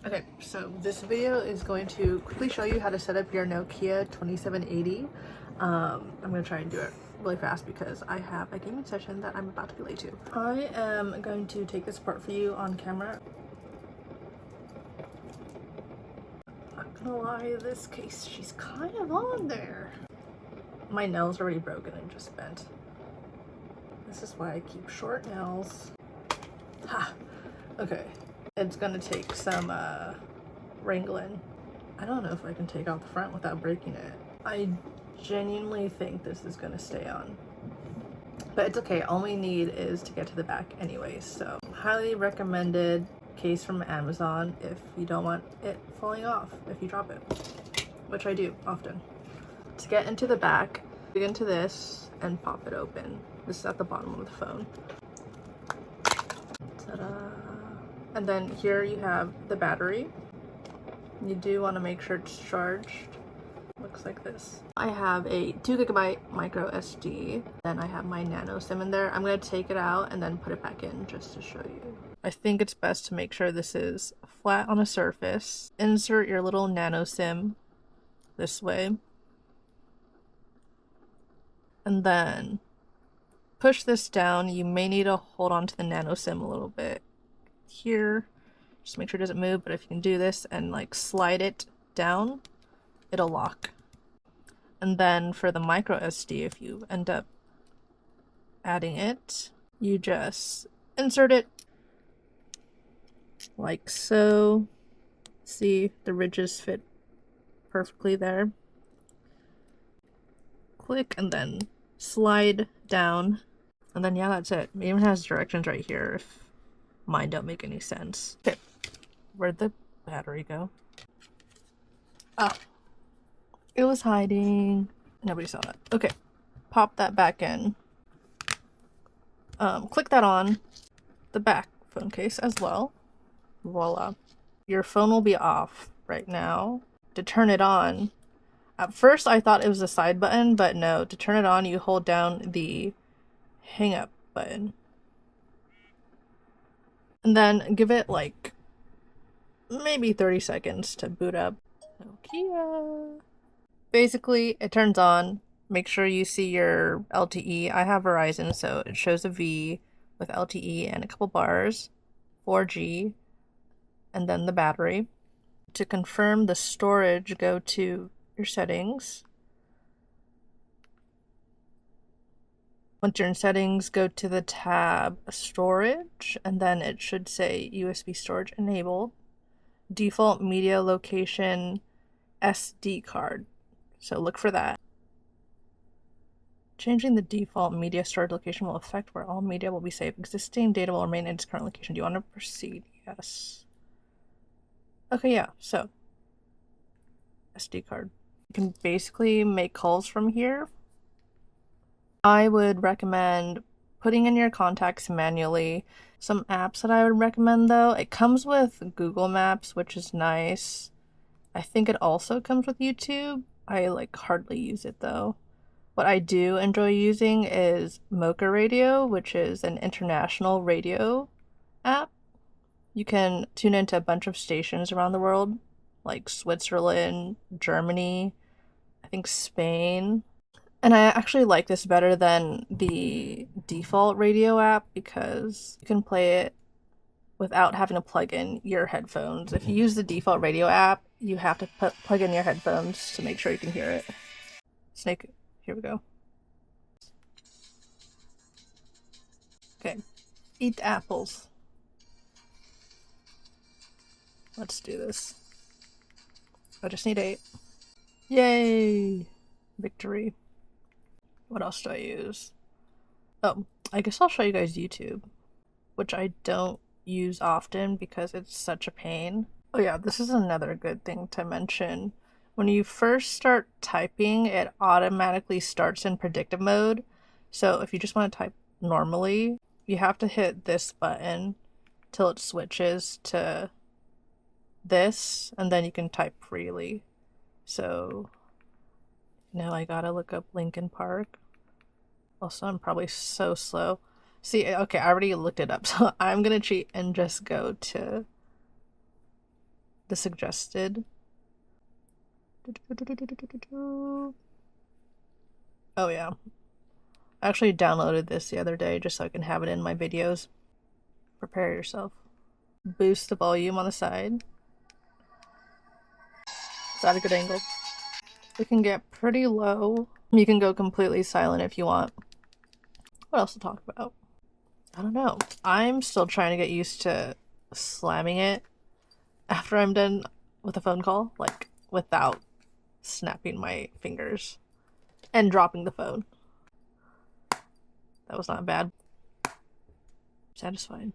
Okay, so this video is going to quickly show you how to set up your Nokia 2780. I'm going to try and do it really fast because I have a gaming session that I'm about to be late to. I am going to take this apart for you on camera. Not gonna lie, this case, she's kind of on there. My nail's already broken and just bent. This is why I keep short nails. Ha! Okay. It's gonna take some wrangling. I don't know if I can take out the front without breaking it. I genuinely think this is gonna stay on. But it's okay, all we need is to get to the back anyways. So highly recommended case from Amazon if you don't want it falling off if you drop it, which I do often. To get into the back, dig into this and pop it open. This is at the bottom of the phone. Ta-da! And then here you have the battery. You do want to make sure it's charged. Looks like this. I have a 2 GB micro SD. Then I have my nano SIM in there. I'm going to take it out and then put it back in just to show you. I think it's best to make sure this is flat on a surface. Insert your little nano SIM this way. And then push this down. You may need to hold on to the nano SIM a little bit here. Just make sure it doesn't move, but if you can do this and like slide it down, it'll lock. And then for the micro SD, if you end up adding it, you just insert it like so. See, the ridges fit perfectly there. Click and then slide down. And then yeah, that's it. It even has directions right here if mine don't make any sense. Okay, where'd the battery go? Oh, it was hiding. Nobody saw it. Okay, pop that back in. Click that on the back phone case as well. Voila. Your phone will be off right now. To turn it on, at first I thought it was a side button, but no. To turn it on, you hold down the hang up button. And then give it like maybe 30 seconds to boot up. Nokia. Basically, it turns on. Make sure you see your LTE. I have Verizon, so it shows a V with LTE and a couple bars, 4G, and then the battery. To confirm the storage, go to your settings. Once you're in settings, go to the tab storage, and then it should say USB storage enabled. Default media location SD card. So look for that. Changing the default media storage location will affect where all media will be saved. Existing data will remain in its current location. Do you want to proceed? Yes. Okay, yeah, so SD card. You can basically make calls from here. I would recommend putting in your contacts manually. Some apps that I would recommend though, it comes with Google Maps, which is nice. I think it also comes with YouTube. I like hardly use it though. What I do enjoy using is Mocha Radio, which is an international radio app. You can tune into a bunch of stations around the world, like Switzerland, Germany, I think Spain. And I actually like this better than the default radio app because you can play it without having to plug in your headphones. If you use the default radio app, you have to plug in your headphones to make sure you can hear it. Snake, here we go. Okay, eat apples. Let's do this. I just need 8. Yay! Victory. What else do I use? Oh, I guess I'll show you guys YouTube, which I don't use often because it's such a pain. Oh yeah, this is another good thing to mention. When you first start typing, it automatically starts in predictive mode. So if you just want to type normally, you have to hit this button till it switches to this, and then you can type freely. So now I gotta look up Linkin Park. Also, I'm probably so slow. See, okay, I already looked it up, so I'm gonna cheat and just go to the suggested. Oh yeah. I actually downloaded this the other day just so I can have it in my videos. Prepare yourself. Boost the volume on the side. Is that a good angle? We can get pretty low. You can go completely silent if you want. What else to talk about? I don't know. I'm still trying to get used to slamming it after I'm done with a phone call, like without snapping my fingers and dropping the phone. That was not bad. Satisfying.